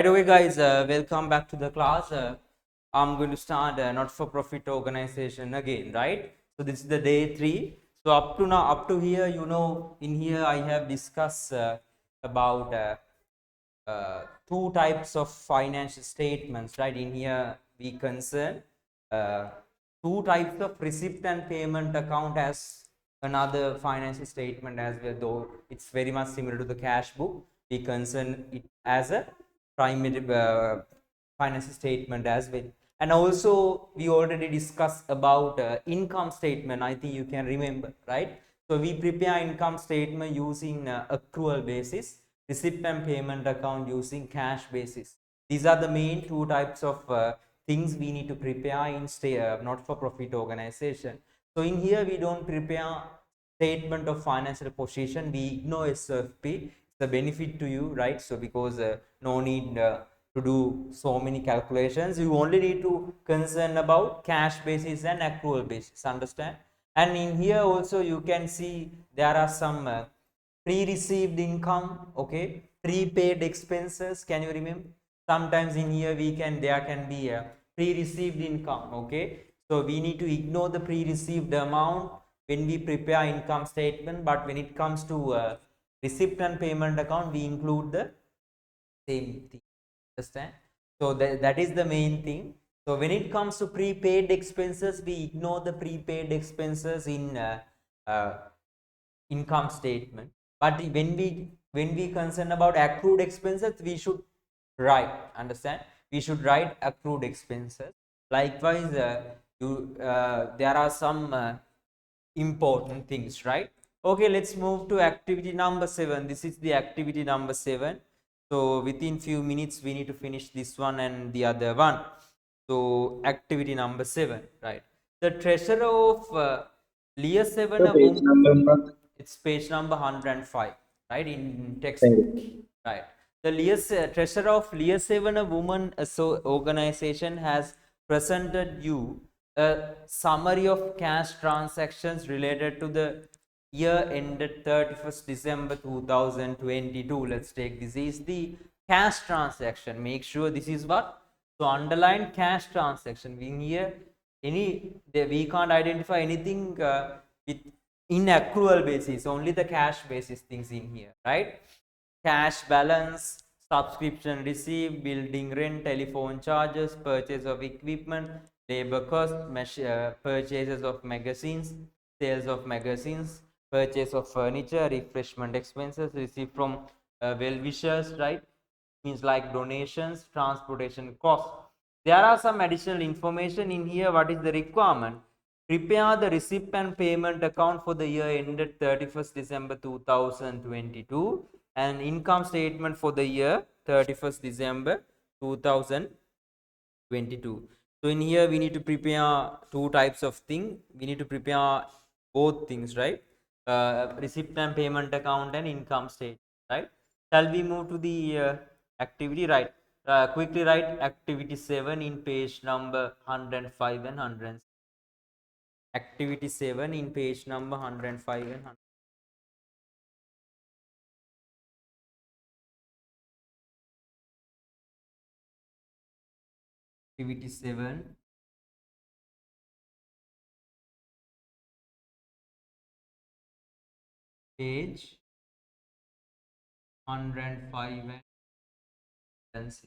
By the way, guys, welcome back to the class. I'm going to start a not-for-profit organization again, right? So this is the day 3. So up to now, up to here, in here I have discussed about two types of financial statements, right? In here we concern uh, two types of receipt and payment account as another financial statement as well, though it's very much similar to the cash book. We concern it as a primary financial statement as well. And also we already discussed about income statement. I think you can remember, right? So we prepare income statement using accrual basis, receipt and payment account using cash basis. These are the main two types of things we need to prepare in not for profit organization. So in here we don't prepare statement of financial position, we ignore SFP. It's a benefit to you, right? So because no need to do so many calculations, you only need to concern about cash basis and accrual basis, understand? And in here also you can see there are some pre-received income, okay, prepaid expenses. Can you remember? Sometimes in here there can be a pre-received income, okay. So we need to ignore the pre-received amount when we prepare income statement, but when it comes to receipt and payment account, we include the same thing, understand? So that is the main thing. So when it comes to prepaid expenses, we ignore the prepaid expenses in uh, income statement. But when we concern about accrued expenses, we should write, understand? We should write accrued expenses. Likewise, there are some important things, right? Okay, let's move to activity number 7. This is the activity number 7. So within few minutes we need to finish this one and the other one. So activity number 7, right? The treasurer of Lear 7, So page number what? it's page number 105, right, in Thank textbook, you. right? The treasurer of Lear 7, a woman organization, has presented you a summary of cash transactions related to the year ended 31st December 2022. Let's take this is the cash transaction. Make sure this is what? So underline cash transaction. We here we can't identify anything with in accrual basis, only the cash basis things in here, right? Cash balance, subscription receipt, building rent, telephone charges, purchase of equipment, labor cost, purchases of magazines, sales of magazines, purchase of furniture, refreshment expenses received from well-wishers, right? Means like donations, transportation costs. There are some additional information in here. What is the requirement? Prepare the receipt and payment account for the year ended 31st December 2022 and income statement for the year 31st December 2022. So in here we need to prepare two types of thing. We need to prepare both things, right? Receipt and payment account and income statement, right? Shall we move to the activity, right? Quickly write activity 7 in page number 105 and 100. Activity 7 in page number 105 and 100. Activity 7, page 105 and 6.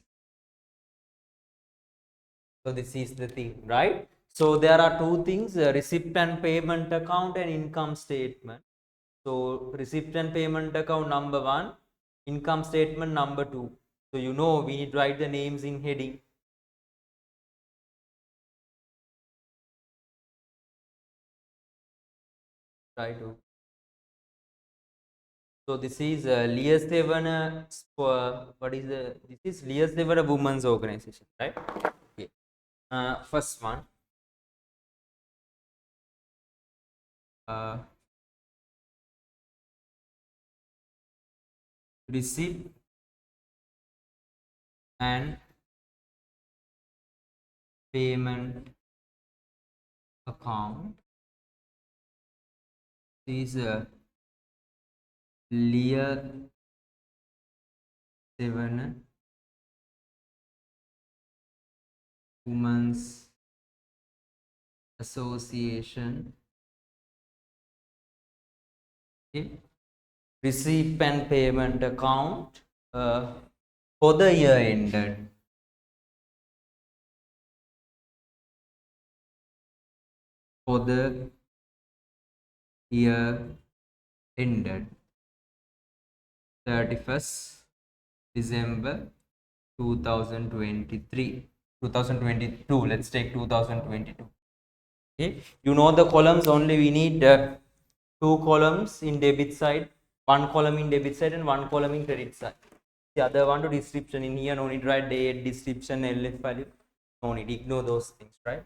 So this is the thing, right? So there are two things, receipt and payment account and income statement. So receipt and payment account number 1, income statement number 2. So we need to write the names in heading. Try to. So this is Lear what is this is Lear a women's organization, right? Okay. First one, uh, receipt and payment account is Lear 7 Women's Association. Okay. Receipt and payment account for the year ended. For the year ended 31st December 2023. 2022. Let's take 2022. Okay. You know the columns only. We need two columns in debit side, one column in debit side and one column in credit side. The other one to description. In here no need write date, description, LF value. No need, ignore those things, right?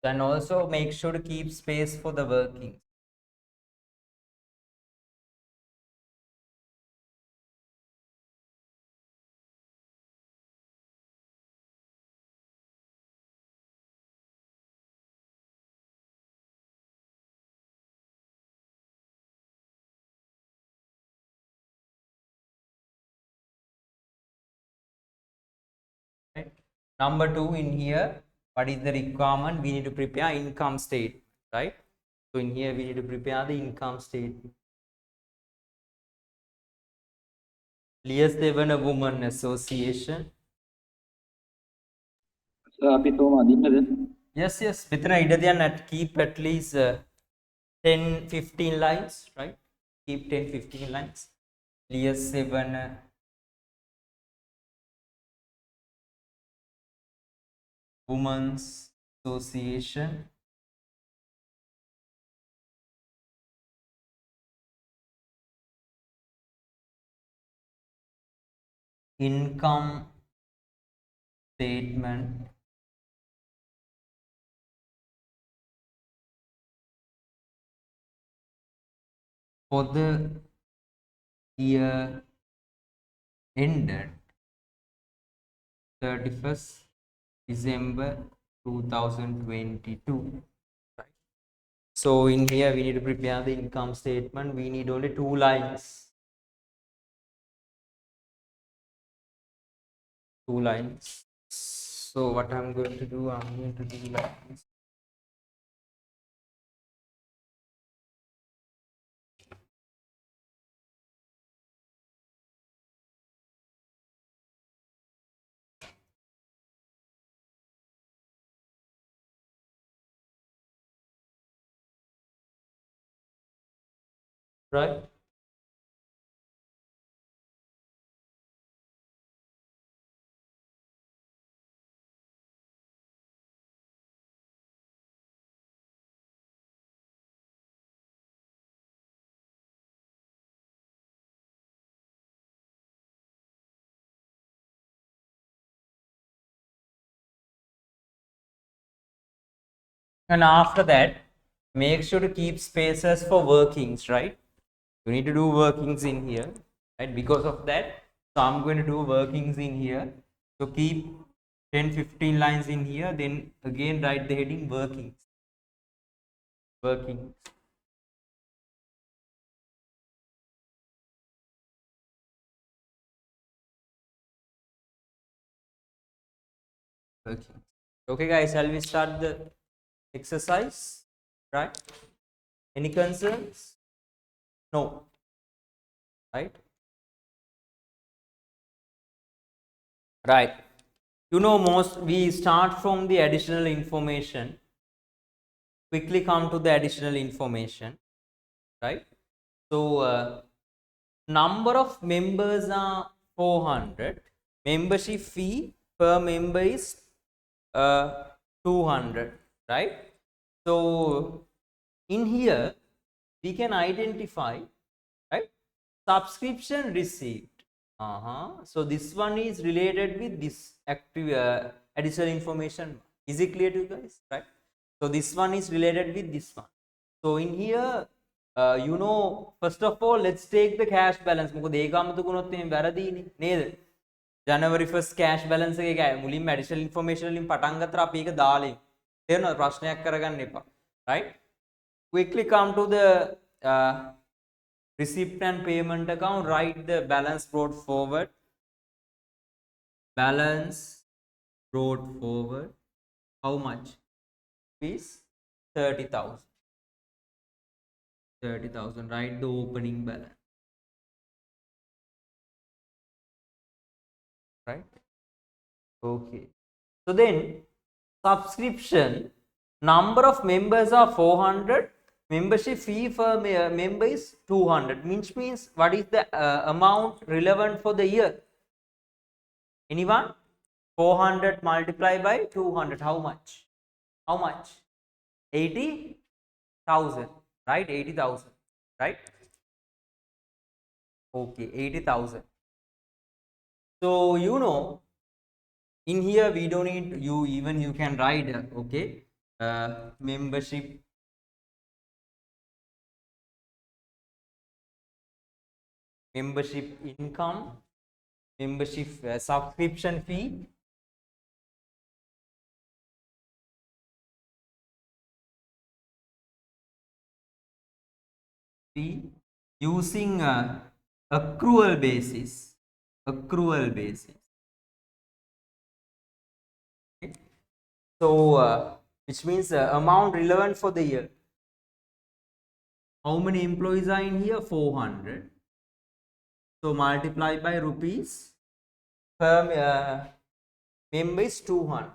And also make sure to keep space for the working. Right? Number two, in here, what is the requirement? We need to prepare income statement, right? So in here we need to prepare the income statement. G11 Women Association. Yes, yes. Keep at least 10-15 lines, right? Keep 10-15 lines. G7 Women's Association. Income statement for the year ended 31st December 2022. Right. So in here we need to prepare the income statement. We need only 2 lines. 2 lines. So what I'm going to do, I'm going to do like this. Right. And after that, make sure to keep spaces for workings, right? You need to do workings in here, right? Because of that, so I'm going to do workings in here. So keep 10-15 lines in here, then again write the heading workings. Workings. Workings. Okay, guys, shall we start the exercise? Right? Any concerns? No. Right? Right. You know, most we start from the additional information. Quickly come to the additional information. Right? So Number of members are 400. Membership fee per member is 200, right? So in here we can identify, right, subscription received. So this one is related with this active additional information. Is it clear to you guys, right? So this one is related with this one. So in here, first of all, let's take the cash balance. මොකද ඒක අමතකුණොත් එහෙනම් වැරදීනේ නේද? January 1st cash balance එක මුලින්ම additional information වලින් පටන් ගත්තා අපි ඒක දාලා ඉමු. තේරෙනවද? ප්‍රශ්නයක් කරගන්න එපා. Right? Quickly come to the receipt and payment account. Write the balance brought forward. Balance brought forward. How much? Is 30,000. 30,000. Write the opening balance. Right? Okay. So then subscription, number of members are 400. Membership fee for member is 200. Means what is the amount relevant for the year? Anyone? 400 multiplied by 200. How much? How much? 80,000. Right? 80,000. Right? Okay, 80,000. So in here we don't need you can write okay, membership income, membership subscription fee, using accrual basis. Okay. So which means amount relevant for the year. How many employees are in here? 400. So multiply by rupees per member is 200.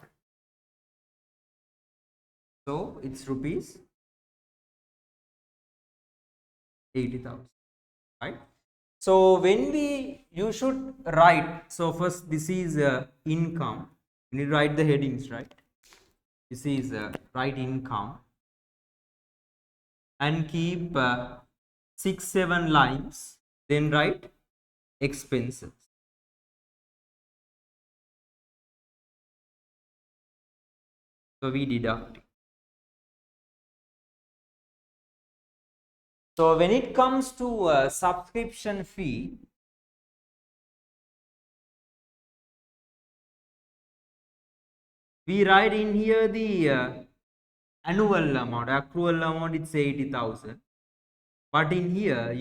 So it's rupees 80,000, right? So when you should write, so first this is income. You need to write the headings, right? This is write income and keep 6-7 lines, then write expenses. So we deduct it. So when it comes to subscription fee, we write in here the annual amount, accrual amount, it's 80,000. But in here,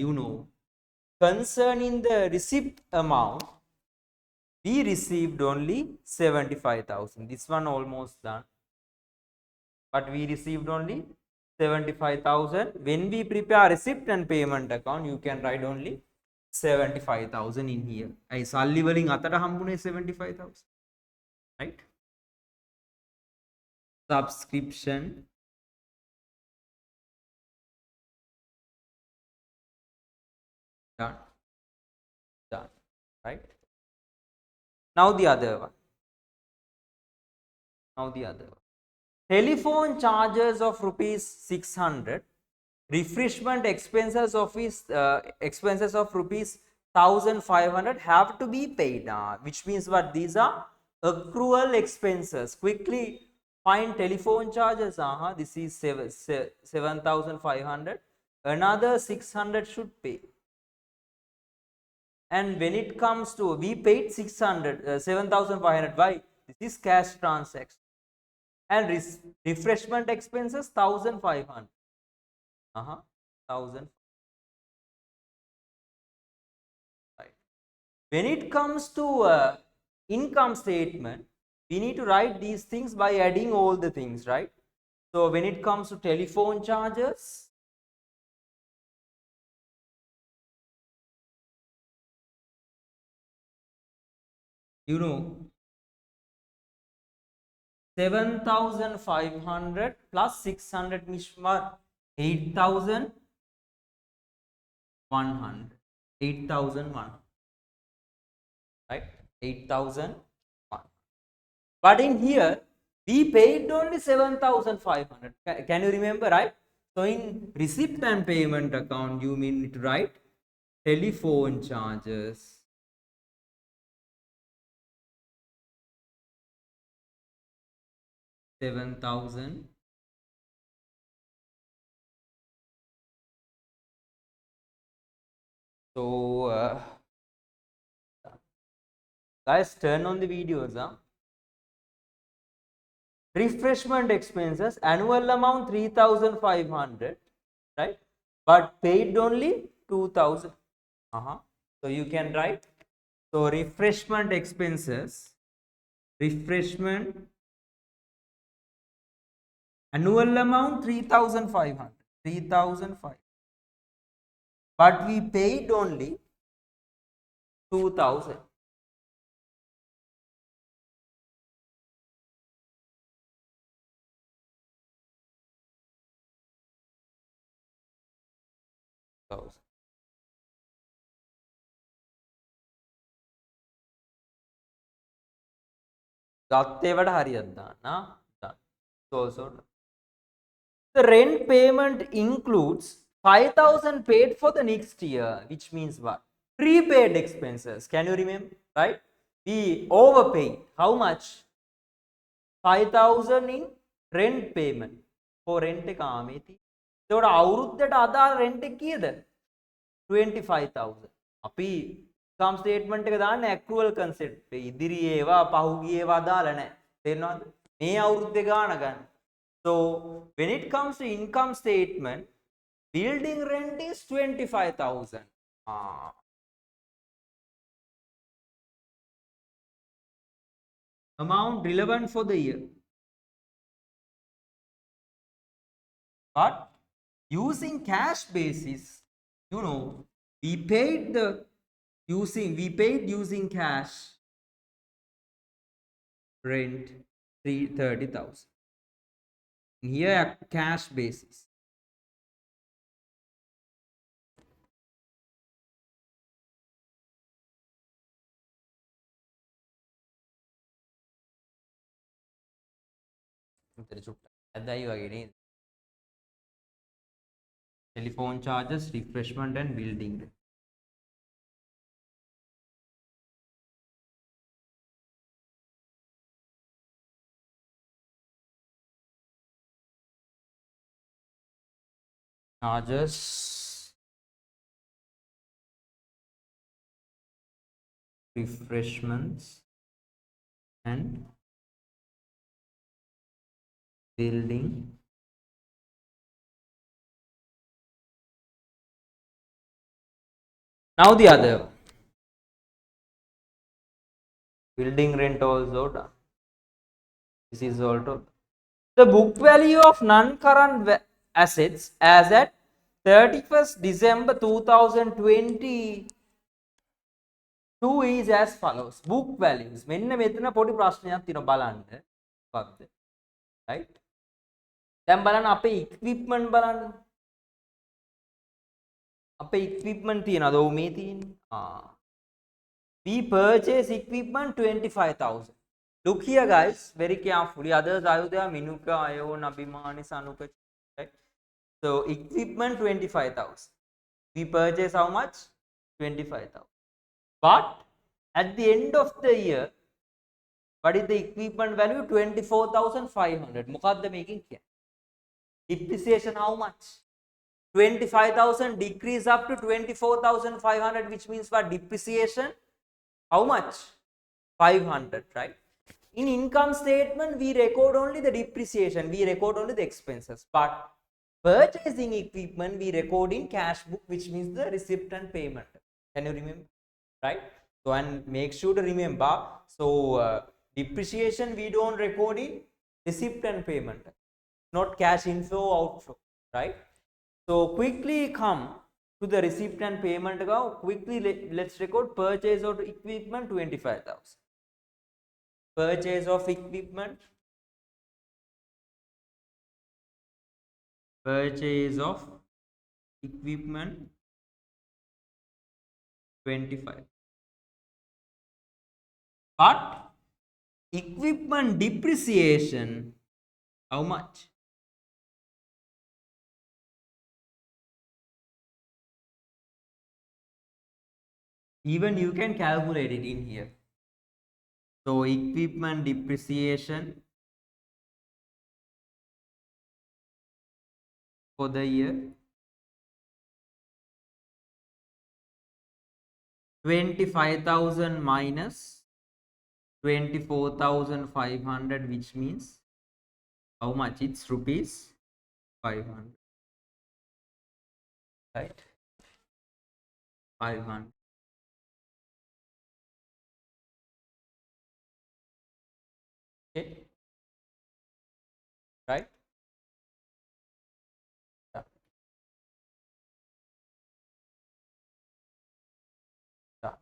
concerning the receipt amount, we received only 75,000. This one almost done. But we received only 75,000. When we prepare receipt and payment account, you can write only 75,000 in here. I salli වලින් අතට හම්බුනේ 75,000. Right? Subscription done. Right? Now the other one. Telephone charges of rupees 600, refreshment expenses of rupees 1,500 have to be paid. Which means what? These are accrual expenses. Quickly find telephone charges. This is 7,500. Another 600 should pay. And when it comes to, we paid 7,500. Why? This is cash transaction. And refreshment expenses 1,500. 1,000. Right. When it comes to income statement, we need to write these things by adding all the things, right? So when it comes to telephone charges, 7,500 plus 600 means 8,100. 8,001, right? 8,001. But in here, we paid only 7,500. Can you remember, right? So in receipt and payment account, you mean to write telephone charges, 7,000. So guys, turn on the videos. Refreshment expenses, annual amount 3,500, right? But paid only 2,000. So you can write. So refreshment expenses, refreshment annual amount 3,500, 3,500. But we paid only 2,000. ගත්තේවට හරියට දාන්න. Done. So also the rent payment includes 5,000 paid for the next year, which means what? Prepaid expenses. Can you remember? Right? We overpaid. How much? 5,000 in rent payment. For rent එක ආමේති. ඒකට අවුරුද්දට අදාළ rent එක කීයද? 25,000. අපි income statement එක දාන්නේ accrual concept. ඉදිරි ඒවා පහුගිය ඒවා අදාළ නැහැ. තේරෙනවද? මේ අවුරුද්දේ ගාණ ගන්න. So when it comes to income statement, building rent is 25,000. Amount relevant for the year. But using cash basis, you know, we paid using cash rent 30,000. Here cash basis. Telephone charges, refreshment and building. Charges, refreshments and building. Now the other building rent also done. This is also the book value of non-current assets as at 31st December 2022 is as follows. Book values. මෙන්න මෙතන පොඩි ප්‍රශ්නයක් තියෙනවා බලන්න. මොකක්ද? Right? දැන් බලන්න අපේ equipment බලන්න. අපේ equipment තියනවාද? ඔව් මේ තියෙන්නේ. We purchase equipment 25,000. Look here guys, very carefully. Others Ayodhya, Minuka, Ayon, Abhimani, Sanuka. Right? So equipment 25,000. We purchase how much? 25,000. But at the end of the year, what is the equipment value? 24,500. Mukadda making here. Depreciation how much? 25,000 decrease up to 24,500, which means what? Depreciation how much? 500, right? In income statement, we record only the depreciation, we record only the expenses. But purchasing equipment, we record in cash book, which means the receipt and payment. Can you remember? Right? So, and make sure to remember. So, depreciation we don't record in receipt and payment, not cash inflow outflow, right? So, quickly come to the receipt and payment. Go quickly. Let's record purchase of equipment 25,000. Purchase of equipment. Purchase of equipment 25. But equipment depreciation, how much? Even you can calculate it in here. So equipment depreciation for the year 25,000 minus 24,500, which means how much? It's rupees 500, right? 500. Okay, right? Yeah. Yeah.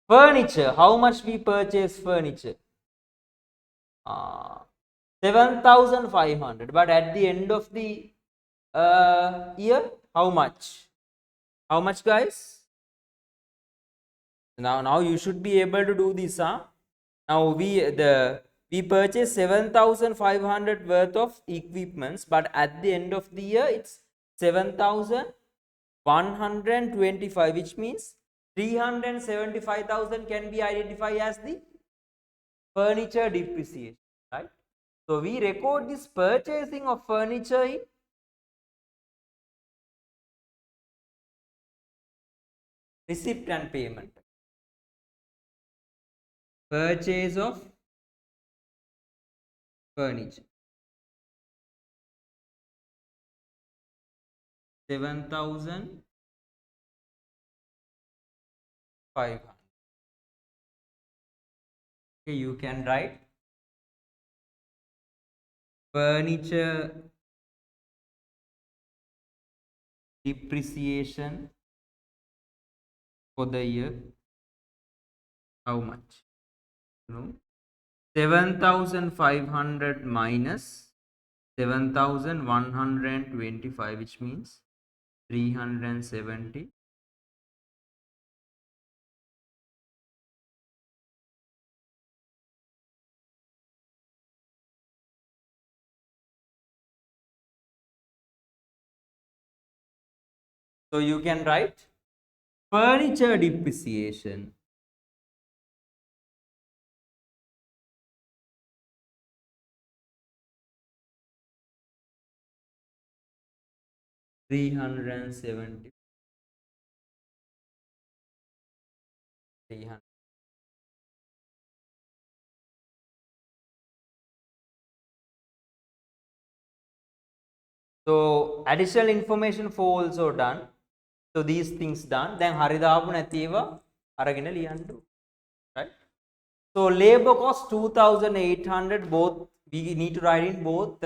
Furniture, how much we purchase furniture? 7,500. But at the end of the year, how much? How much, guys? Now you should be able to do this, huh? Now we purchase 7,500 worth of equipments, but at the end of the year it's 7,125, which means 375,000 can be identified as the furniture depreciation, right? So we record this purchasing of furniture in receipt and payment. Purchase of furniture 7,500. Okay, you can write furniture depreciation for the year, how much? No, 7,500 minus 7,125, which means 370. So you can write furniture depreciation 370. 300. So additional information for also done. So these things done. Then haridapu natheva aragena liyandu, right? So labor cost 2,800. Both we need to write in both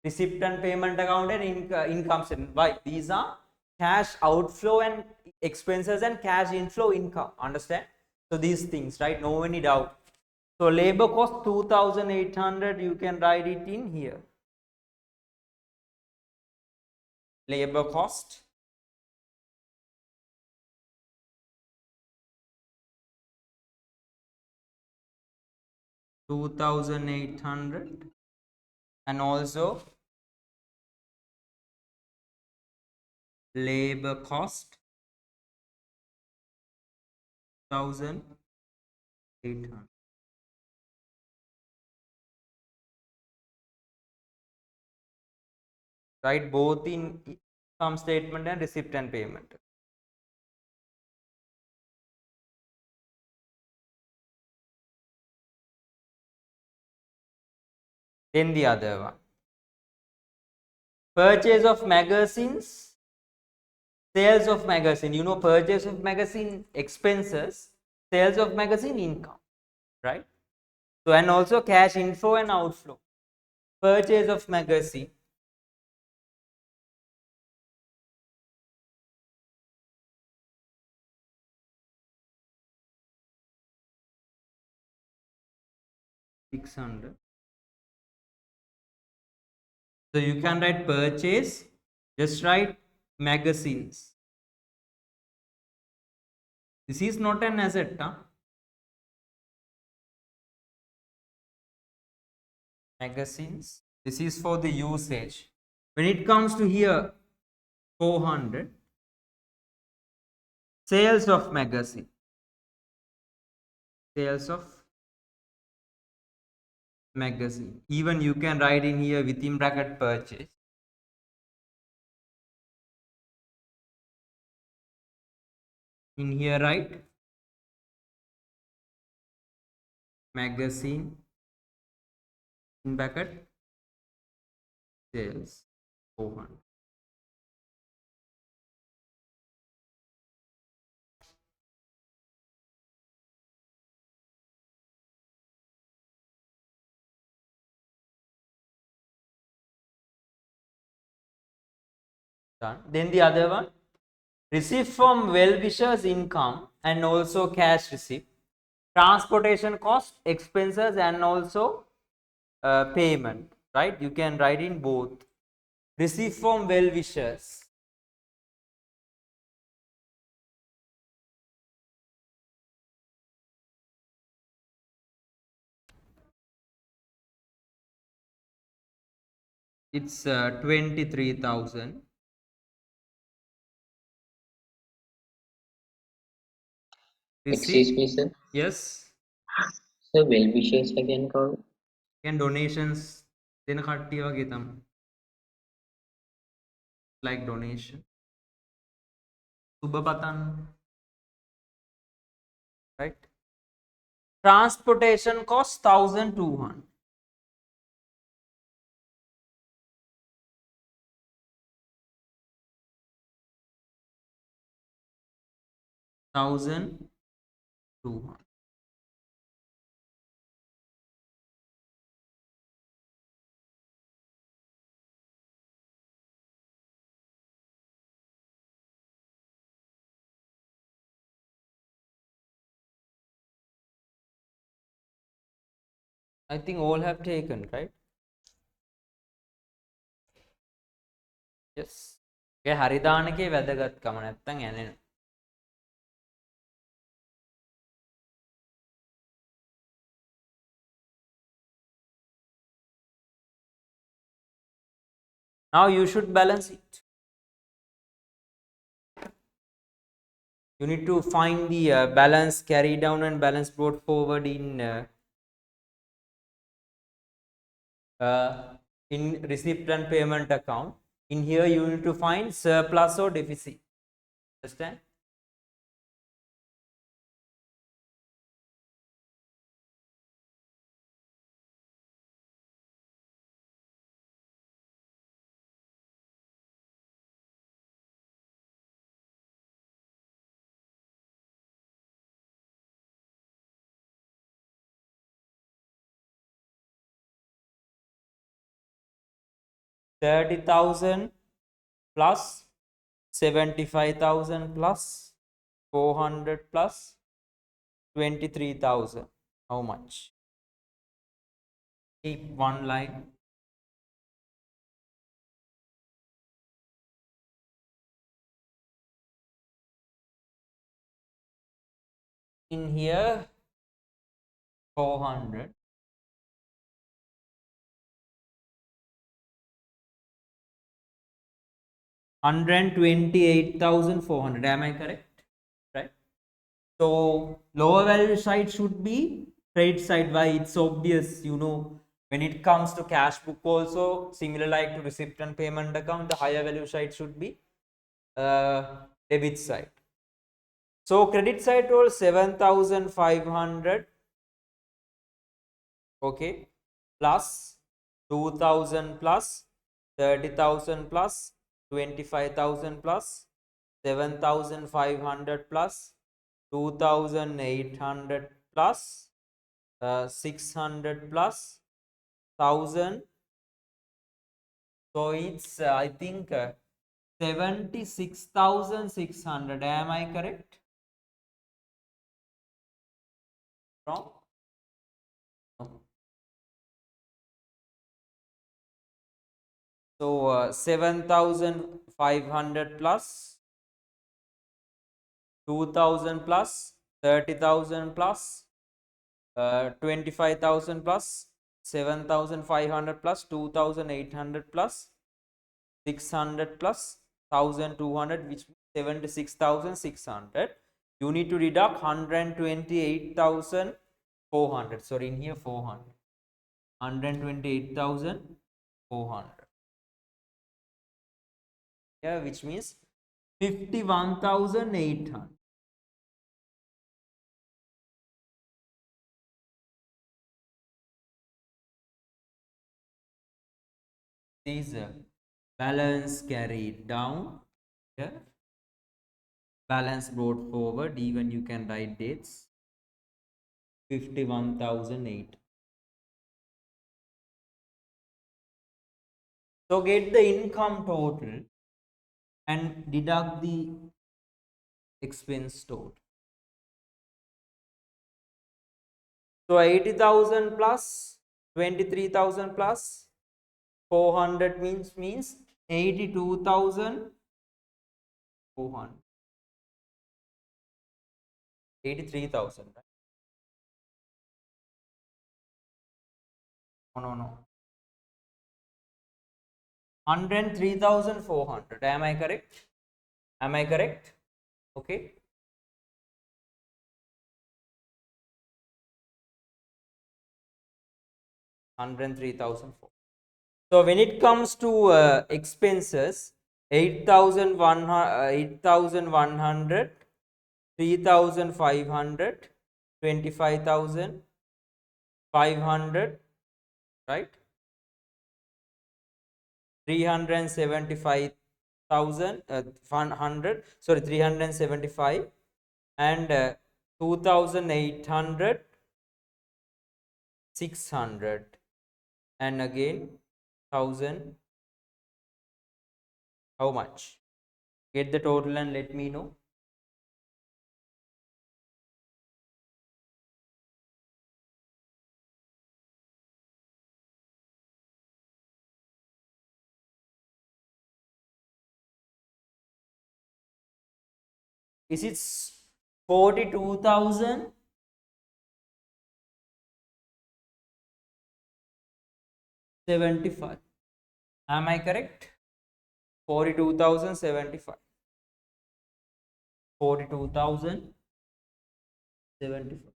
receipt and payment account and income statement. Why? These are cash outflow and expenses and cash inflow income. Understand? So these things, right? No any doubt. So labor cost 2,800. You can write it in here. Labor cost 2,800, and also labor cost 1,800. Right, both in income statement and receipt and payment. Then the other one, purchase of magazines, sales of magazine. You know, purchase of magazine expenses, sales of magazine income, right? So and also cash inflow and outflow. Purchase of magazine 600. So you can write purchase, just write magazines. This is not an asset, huh? Magazines. This is for the usage. When it comes to here, 400 sales of magazine. Sales of magazine. Even you can write in here within bracket purchase. In here, right? Magazine in bracket sales 400. Done. Then the other one, receipt from well-wishers income and also cash receipt, transportation cost, expenses, and also payment, right? You can write in both. Receipt from well-wishers. It's 23,000. Excuse Receipt, me, sir. yes. Sir, well wishes again call. Can donations then කට්ටිය වගේ තමයි. Like donation. සුබ පතන්න. Right? Transportation cost 1,200. 1,200. I think all have taken, right? Yes. ඒ හරි දාන එකේ වැදගත්කම නැත්තම් ඇනෙන. Now you should balance it. You need to find the balance carry down and balance brought forward in receipt and payment account. In here you need to find surplus or deficit. Understand? $30,000 plus 75,000 plus 400 plus 23,000. How much? Keep one line. In here 400. 128,400. Am I correct? Right. So lower value side should be credit side. Why? It's obvious, when it comes to cash book also, similar like to receipt and payment account, the higher value side should be debit side. So credit side was 7,500. Okay. Plus 2,000 plus 30,000 plus 25,000 plus 7,500 plus 2,800 plus 600 plus 1,000. So it's I think 76,600. Am I correct? Wrong? No. So 7,500 plus 2,000 plus 30,000 plus 25,000 plus 7,500 plus 2,800 plus 600 plus 1,200, which means 76,600. You need to deduct 128,400. Sorry, in here 400. 128,400. Yeah, which means 51,800. Is balance carried down. Yeah, balance brought forward. Even you can write dates. 51,008. So get the income total and deduct the expense total. So 80,000 plus 23,000 plus 400 means 82,400. 83,000, right? No. 103,400. Am I correct? Am I correct? Okay. 103,004. So when it comes to expenses, 8,100, 8,100, 3,500, 25,500, right? 375,000, 100, sorry, 375, and 2,800, 600, and again 1,000. How much? Get the total and let me know. Is it 42,075? Am I correct? 42,075. 42,075.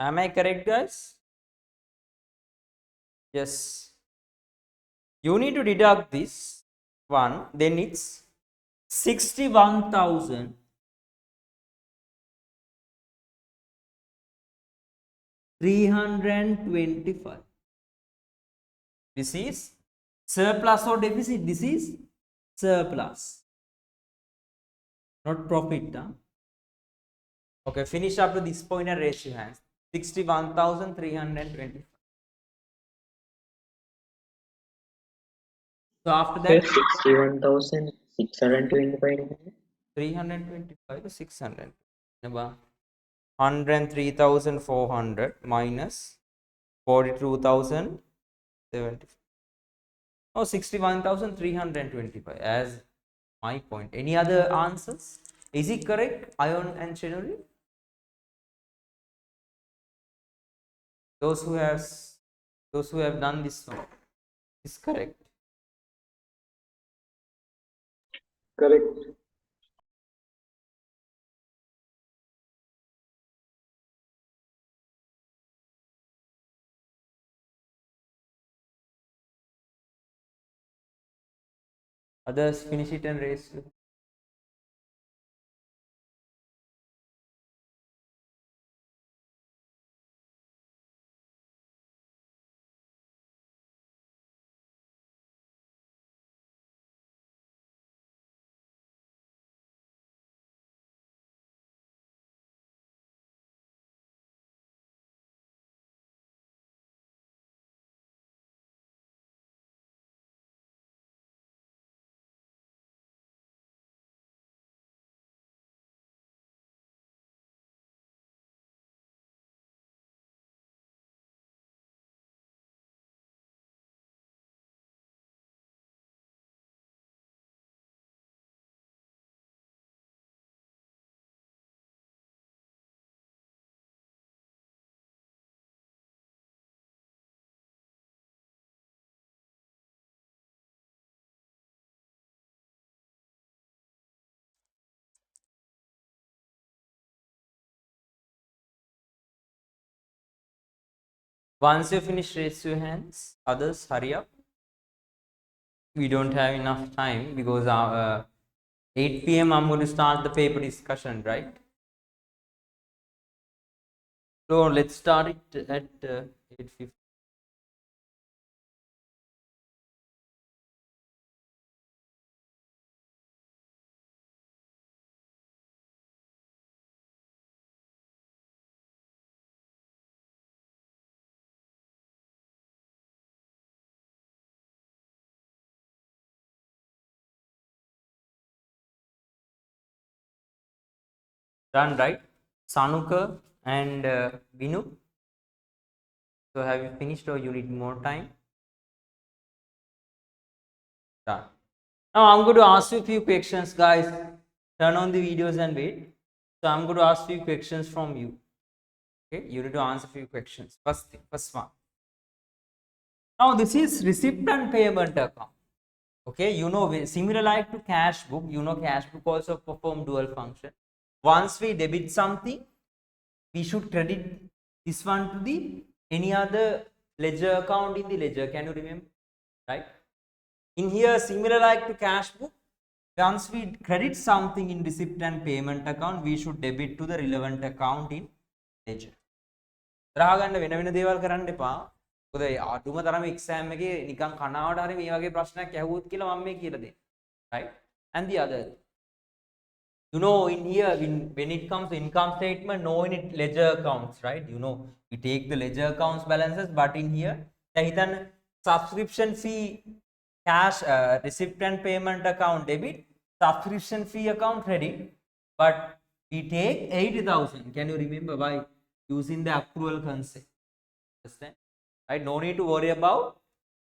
Am I correct, guys? Yes. You need to deduct this one, then it's 61,325. This is surplus or deficit? This is surplus, not profit. Huh? Okay, finish up to this point and raise your hands. 61,325. So after Sir, that, 61,625. 325 to 600. 103,400 minus 42,070. Oh, 61,325 as my point. Any other answers? Is it correct, Ion and Chenuri? Those who have done this one is correct. Correct. Others finish it and raise. Once you finish, raise your hands. Others, hurry up. We don't have enough time because 8 p.m. I'm going to start the paper discussion, right? So let's start it at 8:50. Done, right? Sanuka and Binu. So have you finished or you need more time? Done. Now I'm going to ask you a few questions, guys. Turn on the videos and wait. So I'm going to ask few questions from you. Okay, you need to answer few questions. First one. Now this is receipt and payment account. Okay, you know, similar like to cash book, you know, cash book also perform dual function. Once we debit something, we should credit this one to the any other ledger account in the ledger. Can you remember? Right? In here, similar like to cash book, once we credit something in receipt and payment account, we should debit to the relevant account in ledger. රාගන්න වෙන වෙන දේවල් කරන්න එපා. මොකද අඩුම තරම exam එකේ නිකන් කනාවට හරි මේ වගේ ප්‍රශ්නයක් ඇහුවොත් කියලා මම මේ කියලා දෙන්න. Right? And the other, you know, in here when it comes to income statement, no in it ledger accounts, right? You know, we take the ledger accounts balances, but in here දැන් හිතන්න subscription fee cash receipt and payment account debit, subscription fee account credit, but we take 80,000. Can you remember why? Using the accrual concept. Understand? Right? No need to worry about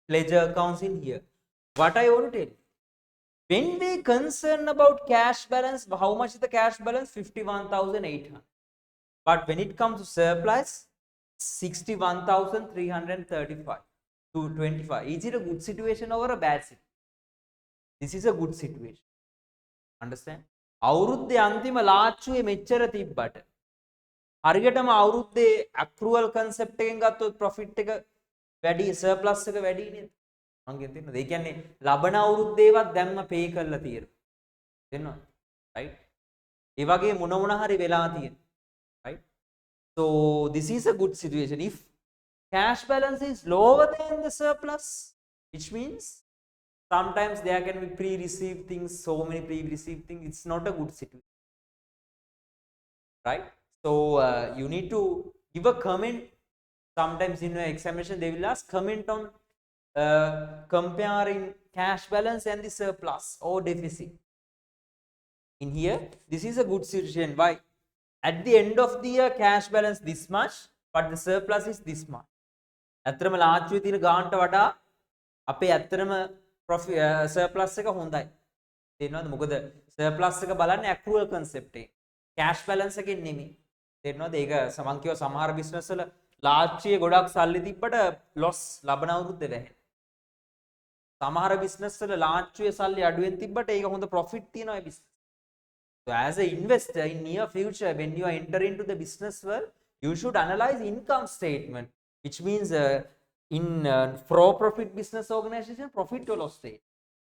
ledger accounts in here. What I want to tell you, when we concern about cash balance, how much is the cash balance? 51,800. But when it comes to surplus, 61,335 to 25. Is it a good situation or a bad situation? This is a good situation. Understand? අවුරුද්දේ අන්තිම ලාච්චුවේ මෙච්චර තිබ්බට හරියටම අවුරුද්දේ accrual concept එකෙන් ගත්තොත් profit එක වැඩි, surplus එක වැඩි නේද? මම කියන්නේ ඒ කියන්නේ ලබන අවුරුද්දේවත් දැම්ම pay කරලා තියෙනවා. තේරෙනවද? right? ඒ වගේ මොන මොන හරි වෙලා තියෙනවා. right? So this is a good situation. If cash balance is lower than the surplus, which means sometimes there can be pre-received things, so many pre-received things, it's not a good situation. Right? So you need to give a comment. Sometimes in your examination they will ask comment on comparing cash balance and the surplus or deficit. In here, this is a good situation. Why? At the end of the year, cash balance this much, but the surplus is this much. ඇත්තටම ලාච්චුවේ තියෙන ගානට වඩා අපේ ඇත්තටම profit surplus එක හොඳයි. තේරෙනවද? මොකද surplus එක බලන්නේ accrual concept එකේ. cash balance එකෙන් නෙමෙයි. තේරෙනවද? ඒක සමන් කියව සමහර business වල ලාච්චියේ ගොඩක් සල්ලි තිබ්බට loss ලබන අවුරුද්දේ වැහෙන. සමහර business වල ලාච්චියේ සල්ලි අඩුවෙන් තිබ්බට ඒක හොඳ profit තියෙනවා ඒ business. So as an investor in near future, when you are entering into the business world, you should analyze income statement, which means in for-profit business organization, profit or loss state.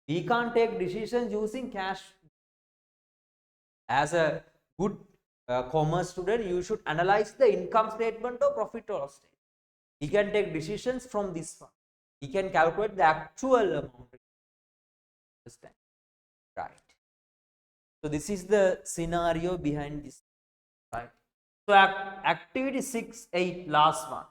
We can't take decisions using cash. As a good commerce student, you should analyze the income statement or profit or loss state. We can take decisions from this one. We can calculate the actual amount. Understand? Right. So this is the scenario behind this. Right. So activity 6, 8, last one.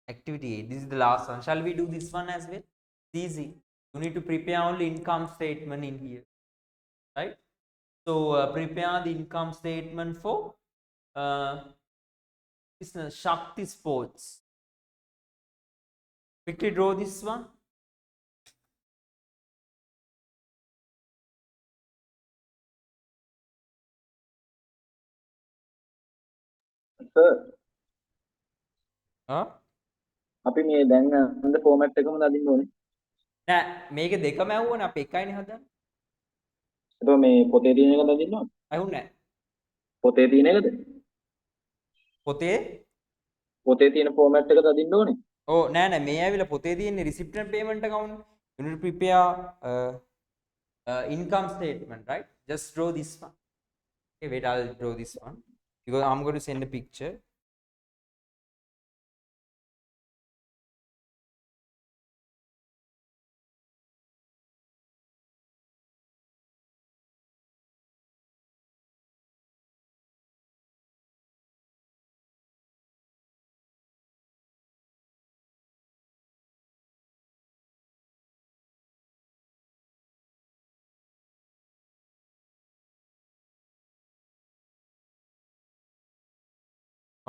Activity 8, this is the last one. Shall we do this one as well? It's easy. You need to prepare only income statement in here. Right? So prepare the income statement for business Shakti Sports. Quickly draw this one. Sir, Huh? අපි මේ දැන් අන්ද format එකම නදින්න ඕනේ. නෑ මේක දෙකම ඇහුවනේ අපි එකයිනේ හදන්නේ. ඒක මේ පොතේ තියෙන එක නදින්න ඕනේ. ඇහුන්නේ නෑ. පොතේ තියෙන එකද? පොතේ පොතේ තියෙන ෆෝමැට් එක අදින්න ඕනේ. Oh, නෑ නෑ මේ ඇවිල්ලා පොතේ තියෙන receipt and payment account. You need to prepare income statement, right? Just draw this one. Okay, wait, I'll draw this one because I'm going to send a picture.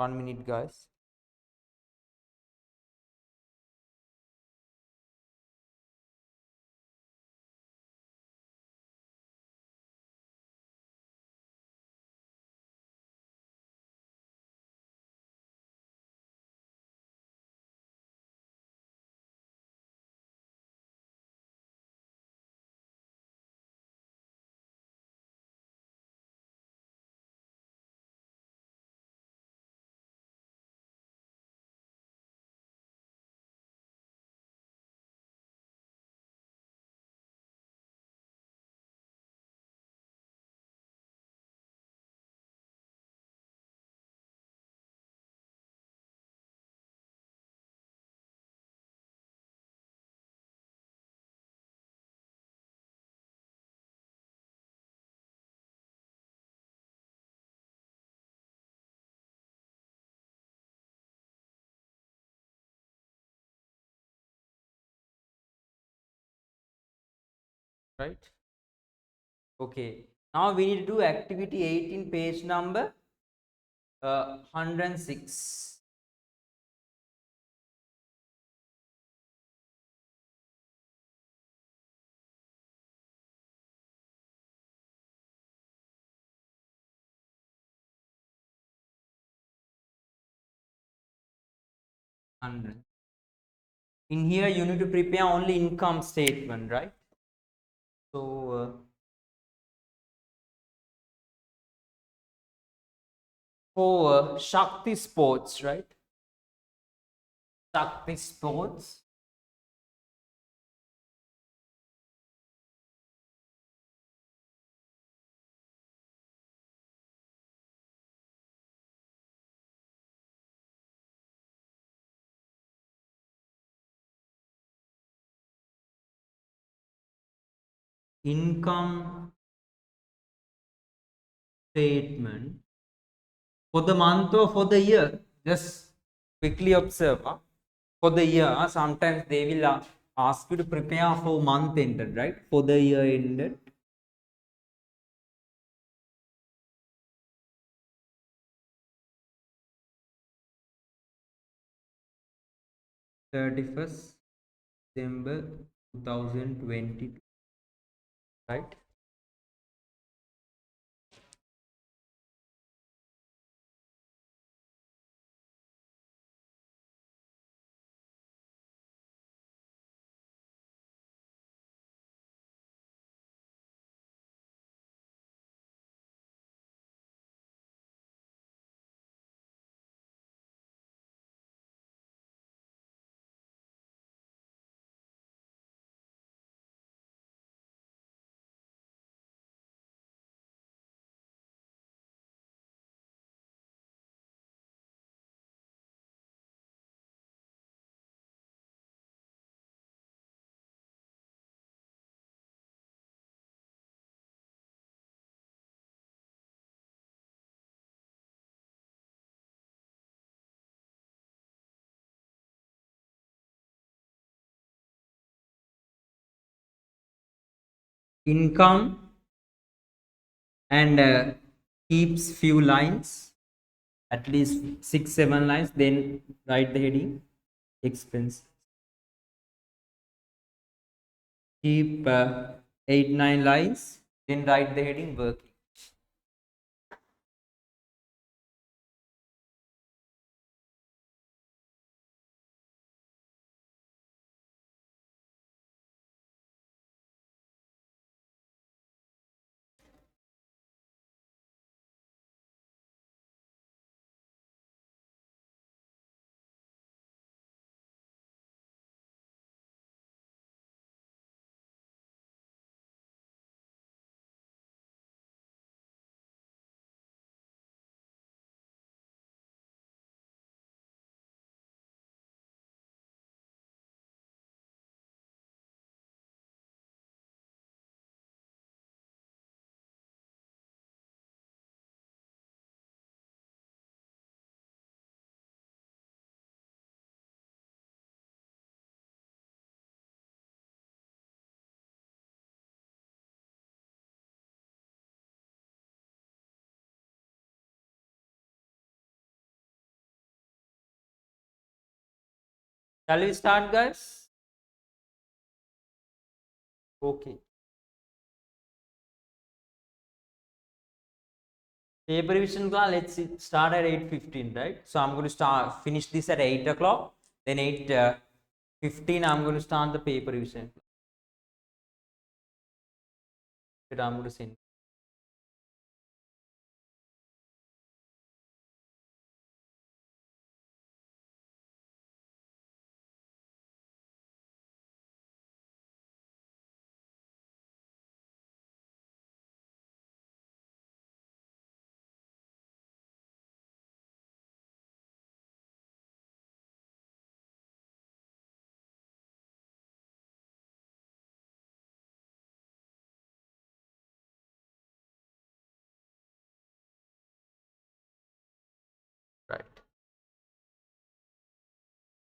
One minute, guys. Right? Okay. Now we need to do activity 18, page number 106. In here, you need to prepare only income statement, right? So for Shakti Sports, right? Shakti Sports. Income statement for the month or for the year. Just quickly observe. For the year, sometimes they will ask you to prepare for month ended, right? For the year ended. (31st December 2022), right? Income and keeps few lines, at least 6-7 lines, then write the heading expense. Keep 8-9 lines, then write the heading working. Shall we start, guys? Okay. Paper revision class, let's start at 8:15, right? So I'm going to finish this at 8 o'clock. Then 8:15, I'm going to start the paper revision. I'm going to send. Right.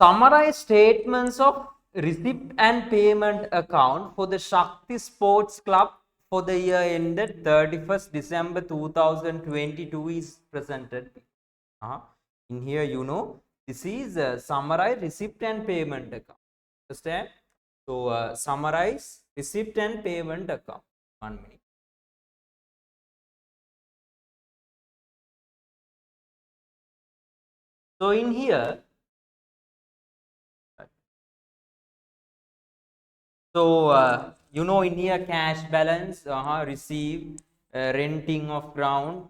Summarize statements of receipt and payment account for the Shakti Sports Club for the year ended 31st December 2022 is presented. In here, this is summarize receipt and payment account. Understand? So summarize receipt and payment account. 1 minute. So in here, in here cash balance, receive, renting of ground,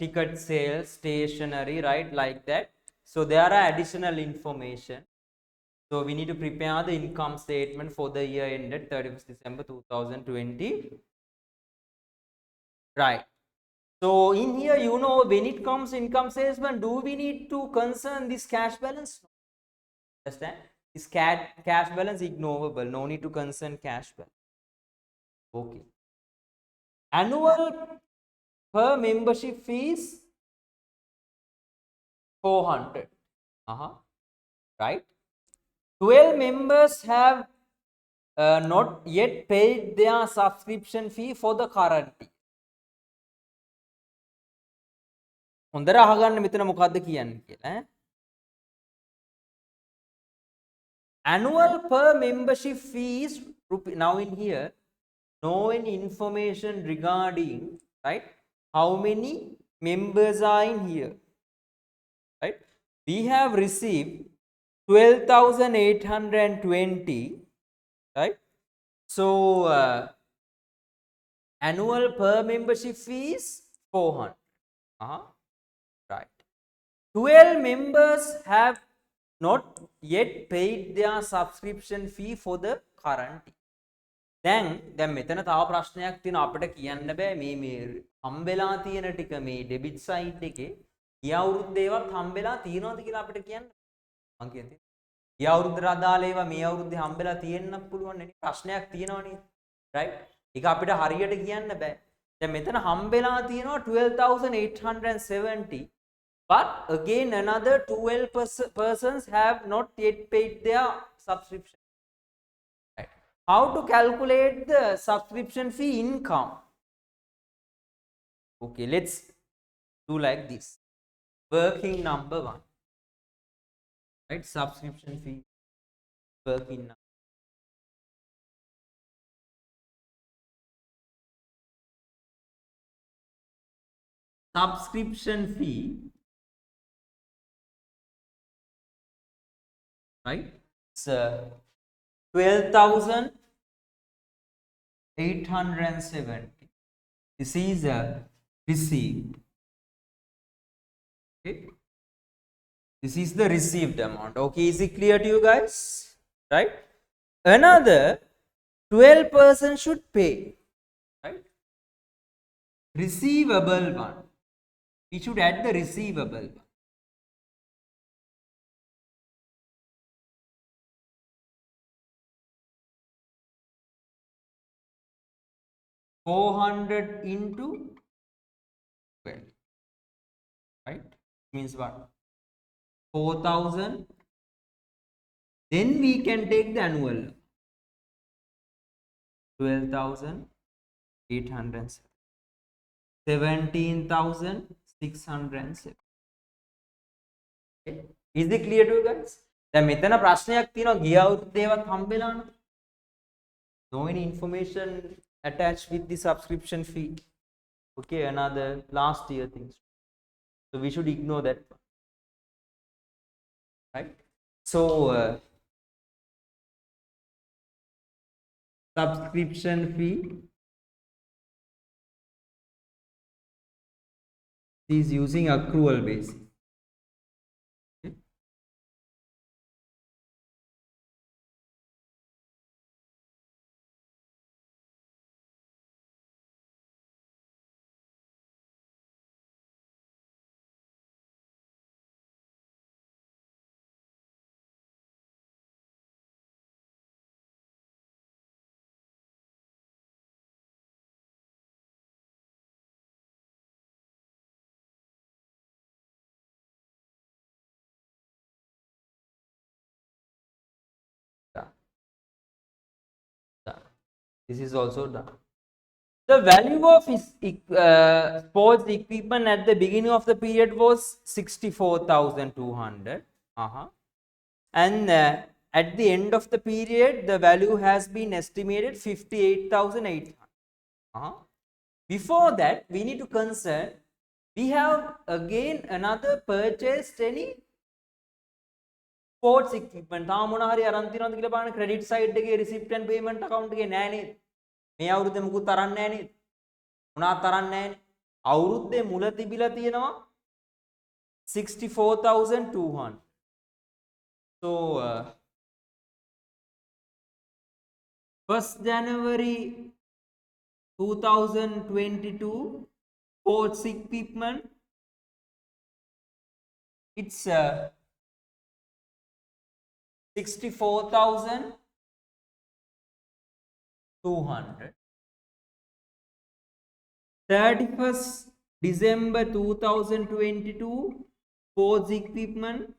ticket sales, stationery, right, like that. So there are additional information. So we need to prepare the income statement for the year ended 31st December 2020. Right. So in here, when it comes income statement, do we need to concern this cash balance? Understand? This cash balance ignorable. No need to concern cash balance. Okay. Annual per membership fees 400. Right. 12 members have not yet paid their subscription fee for the current year. හොඳට අහගන්න මෙතන මොකද්ද කියන්නේ කියලා ඈ. Annual per membership fees, now in here, no any information regarding, right, how many members are in here, right? We have received 12,820, right? So annual per membership fees 400. Right. 12 members have not yet paid their subscription fee for the current year. දැන් මෙතන තව ප්‍රශ්නයක් තියෙනවා අපිට කියන්න බෑ මේ හම්බෙලා තියෙන ටික මේ ඩෙබිට් සයිඩ් එකේ ගිය අවුරුද්දේවත් හම්බෙලා තියෙනවද කියලා අපිට කියන්න මම කියන්නේ ගිය අවුරුද්දට අදාළ ඒවා මේ අවුරුද්දේ හම්බෙලා තියෙන්නත් පුළුවන් නේ ප්‍රශ්නයක් තියෙනවනේ right ඒක අපිට හරියට කියන්න බෑ දැන් මෙතන හම්බෙලා තියෙනවා 12870 but again another 12 persons have not yet paid their subscription. How to calculate the subscription fee income? Okay, let's do like this. Working number 1. Right, subscription fee. Working number. Subscription fee. Right? It's 12,870. This is received. Okay. This is the received amount. Okay, is it clear to you guys? Right? Another 12% should pay. Right? Receivable one. We should add the receivable one. 400 into 12, right? Means what? 4,000. Then we can take the annual. 12,807. 17,607. Okay. Is it clear to you guys? දැන් මෙතන ප්‍රශ්නයක් තියෙනවා ගිය අවුරුද්දේවත් හම්බෙලා නැහැ. No any information attached with the subscription fee. Okay, another last year things. So we should ignore that one. Right? So subscription fee is using accrual basis. Okay. This is also done. The value of sports equipment at the beginning of the period was 64,200. And at the end of the period, the value has been estimated 58,800. Before that, we need to consider, we have again another purchased any sports equipment. තාම මොන හරි අරන් තියනවද කියලා බලන්න credit side එකේ receipt and payment account එකේ නෑ නේද? මේ අවුරුද්දේ මුකුත් අරන් නෑ නේද? මොනවත් අරන් නෑනේ. අවුරුද්දේ මුල තිබිලා තියෙනවා 64,200. So 1st January 2022 sports equipment, it's 64,200. 31st December 2022 sports equipment,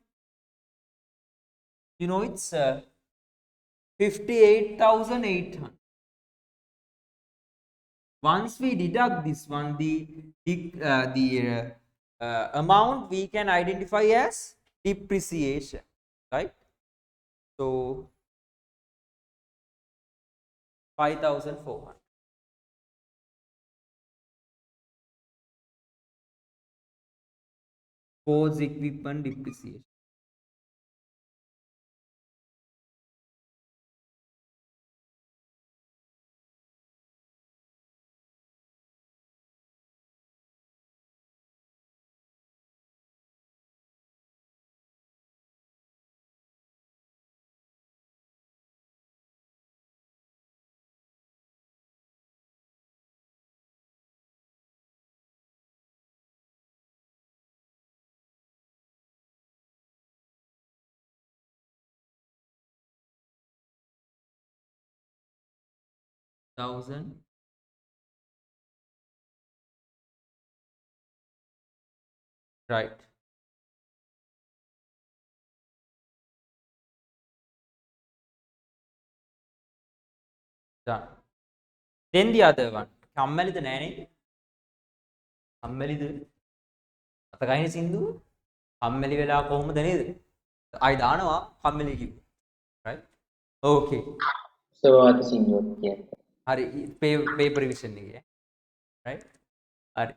you know, it's 58,800. Once we deduct this one, the amount we can identify as depreciation, right? So 5,400. Sports equipment depreciation. Thousand. Right. Done. Then the other one. කම්මැලිද නෑනේ? කම්මැලිද? අතකයිනේ සින්දුව. කම්මැලි වෙලා කොහොමද නේද? ආයි දානවා කම්මැලි කිව්ව. Right? Okay. සවාත සින්දුවක් කියන්නේ. හරි paper revision එකේ. Right? හරි.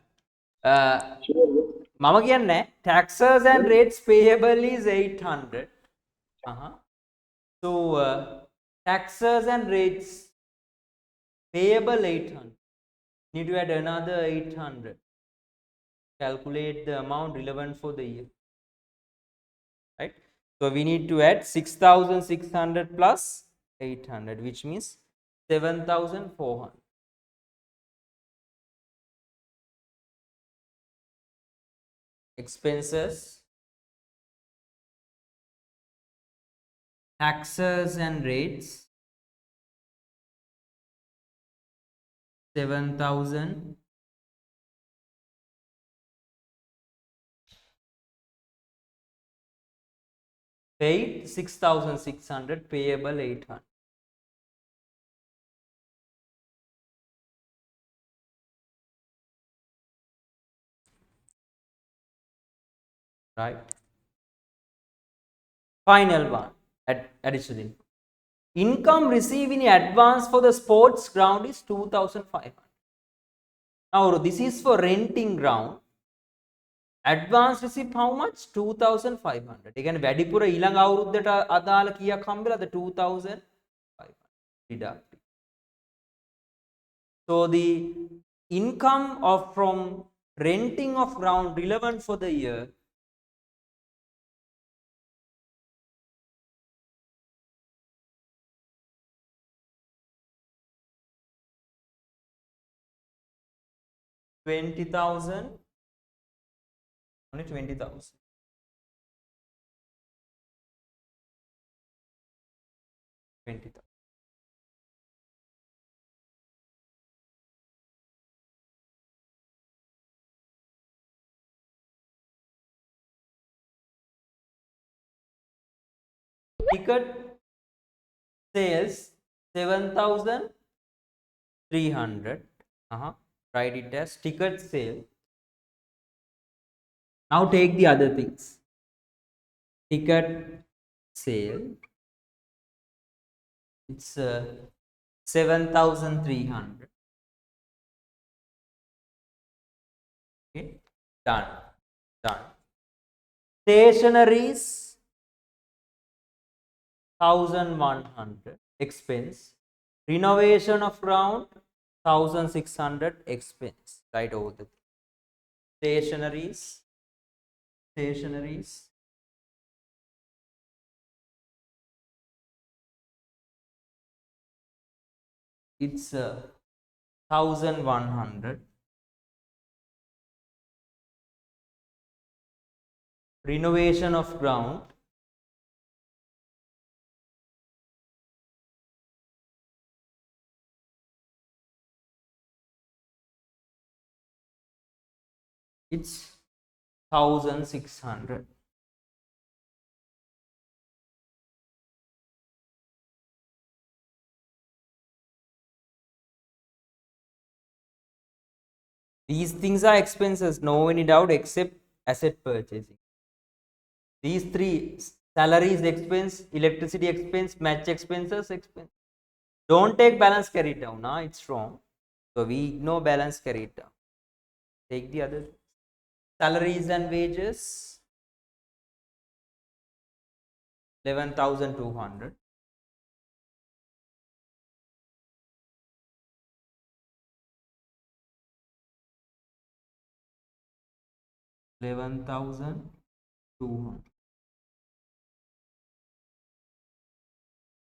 මම කියන්නේ taxes and rates payable is 800. So taxes and rates payable 800. Need to add another 800. Calculate the amount relevant for the year. Right? So we need to add 6,600 plus 800, which means 7,400. Expenses, taxes and rates, 7,000. Paid 6,600, payable 800. Right? Final one, additional income. Income received in advance for the sports ground is 2,500. Now this is for renting ground. Advance receipt how much? 2,500. ඒ කියන්නේ වැඩිපුර ඊළඟ අවුරුද්දට අදාළ කීයක් හම්බෙලාද? 2,500 deducted. So the income of from renting of ground relevant for the year $20,000, only 20,000. Ticket sales 7,300. Write it as ticket sale. Now take the other things. Ticket sale, it's 7,300. Okay, done. Stationaries 1,100 expense. Renovation of ground 1,600 expense. Right over the stationaries. It's 1,100. Renovation of ground it's 1,600. These things are expenses, no any doubt, except asset purchasing. These three: salaries expense, electricity expense, match expenses expense. Don't take balance carried down, it's wrong. So we ignore balance carried down. Take the other salaries and wages 11,200.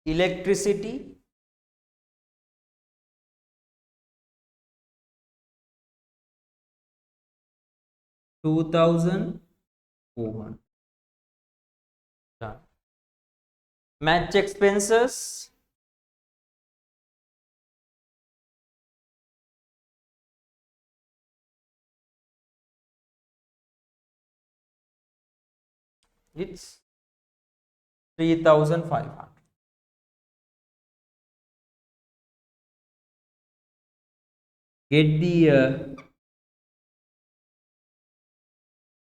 Electricity 2,400. Match expenses 3,500. Get the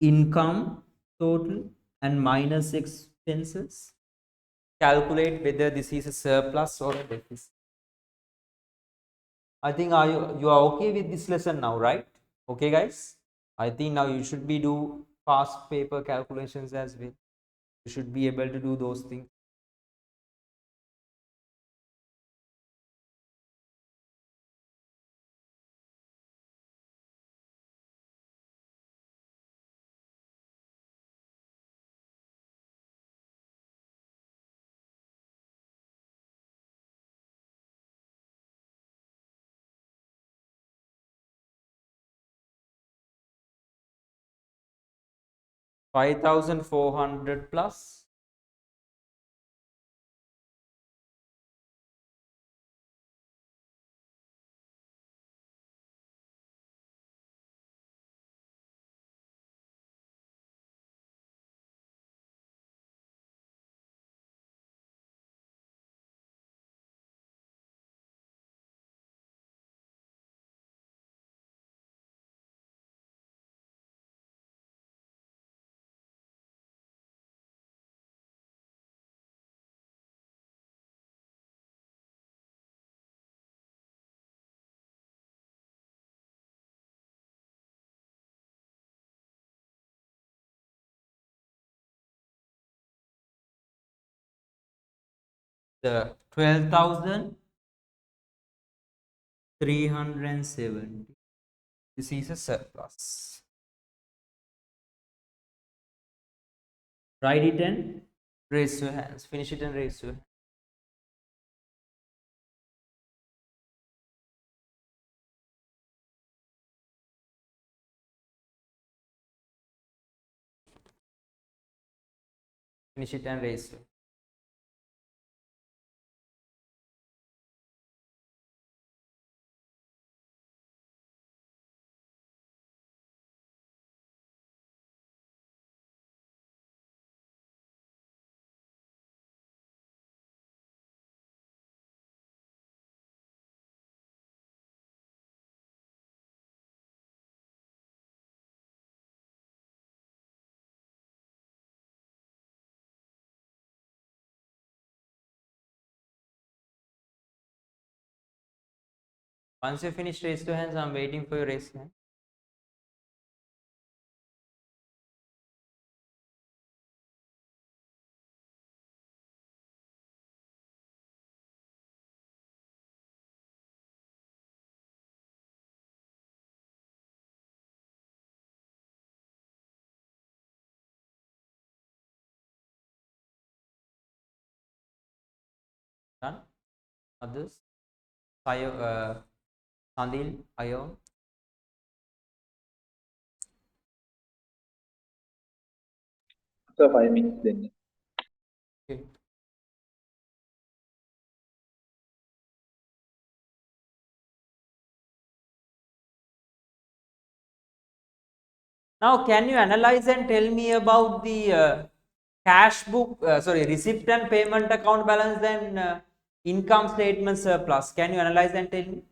income total and minus expenses. Calculate whether this is a surplus or a deficit. I think you are okay with this lesson now, right? Okay, guys. I think now you should be do past paper calculations as well. You should be able to do those things. $5,400 plus the 12,370. This is a surplus. Write it and raise your hands. Finish it and raise your hands. Finish it and raise your. Once you finish, raise your hands. I'm waiting for your raise hand. Done. Others? Sandil, Ayon. So 5 minutes then. Okay. Now, can you analyze and tell me about the cash book, receipt and payment account balance and income statement surplus? Can you analyze and tell me?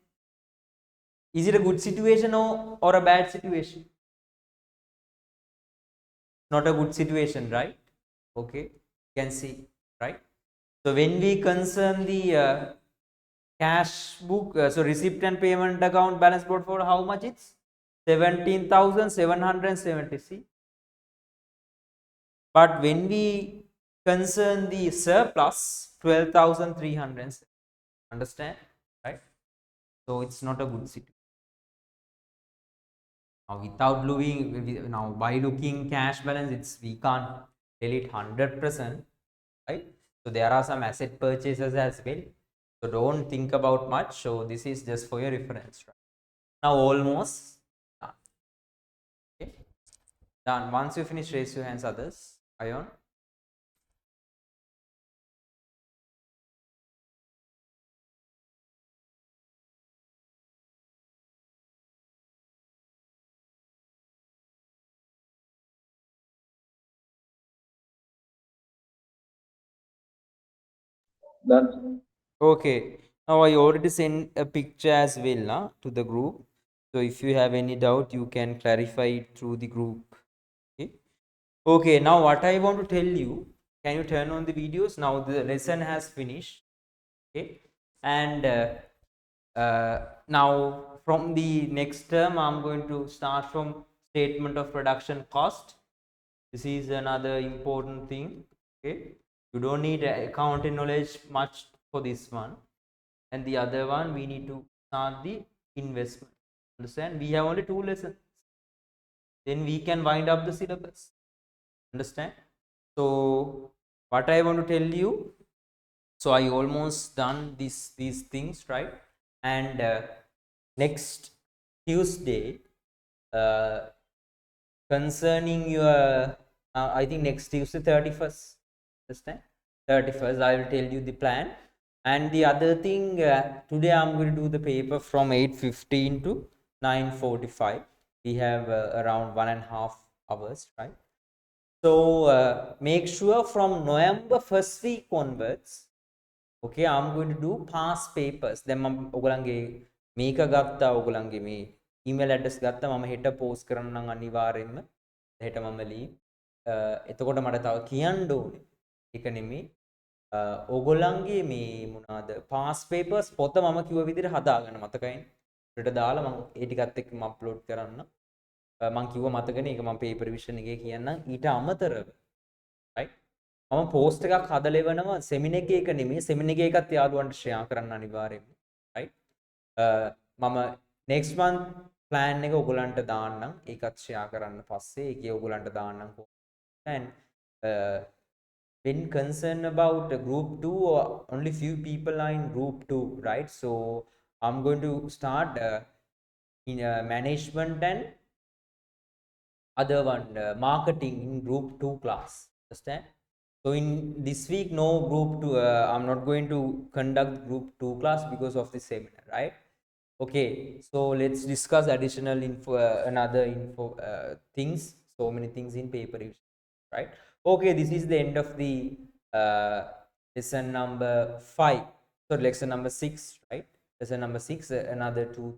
Is it a good situation or a bad situation? Not a good situation, right? Okay, you can see, right? So when we concern the cash book, receipt and payment account balance portfolio, how much it's 17,770. But when we concern the surplus, 12,300. Understand, right? So it's not a good situation. Now without looking, now by looking cash balance, it's we can't tell it 100%, right? So there are some asset purchases as well. So don't think about much. So this is just for your reference, right? Now almost done. Okay, done. Once you finish, raise your hands, others. Ayon. Done. Okay, now I already sent a picture as well to the group. So if you have any doubt, you can clarify it through the group. Okay. Okay, now what I want to tell you, can you turn on the videos? Now the lesson has finished. Okay, and now from the next term, I'm going to start from statement of production cost. This is another important thing. Okay, you don't need accounting knowledge much for this one. And the other one, we need to start the investment. Understand? We have only 2 lessons. Then we can wind up the syllabus. Understand? So what I want to tell you, so I almost done these things, right? And next Tuesday, uh, concerning your I think next Tuesday 31st, understand, 31st I will tell you the plan. And the other thing, today I'm going to do the paper from 8:15 to 9:45. We have around 1.5 hours, right? So make sure from November first week onwards, okay, I'm going to do past papers. Then මම ඔයගලන්ගේ මේක ගත්තා, ඔයගලන්ගේ මේ email address ගත්තා. මම හෙට post කරන්න නම් අනිවාර්යෙන්ම හෙට මම leave. එතකොට මට තව කියන්න ඕනේ. ඒක නෙමෙයි. ඔයගලන්ගේ මේ මොනවාද past papers පොත මම කිව්ව විදිහට හදාගන්න මතකයිනේ. ඊට දාලා මම ඒ ටිකත් එක්ක මම upload කරන්න. මම කිව්ව මතකනේ ඒක මම paper revision එකේ කියන්නම් ඊට අමතරව, right? මම පෝස්ට් එකක් හදලා එවනවා සෙමින එකේ නෙමෙයි සෙමින එකත් යාළුවන්ට ෂෙයා කරන්න අනිවාර්යයෙන්ම right මම next month plan එක ඔයගලන්ට දාන්නම් ඒකත් ෂෙයා කරන්න පස්සේ ඒකේ ඔයගලන්ට දාන්නම් and when concerned about group 2 only few people are in group 2 right so I'm going to start in management and other one marketing in group 2 class understand so in this week no group 2 I'm not going to conduct group 2 class because of this seminar right okay so let's discuss additional info another info things so many things in paper right okay this is the end of the lesson number 5 so lesson number 6 right lesson number 6 another two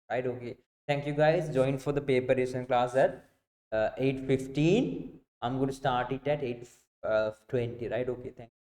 right okay thank you guys join for the paper revision class at 8:15 I'm going to start it at 8:20 right okay thank you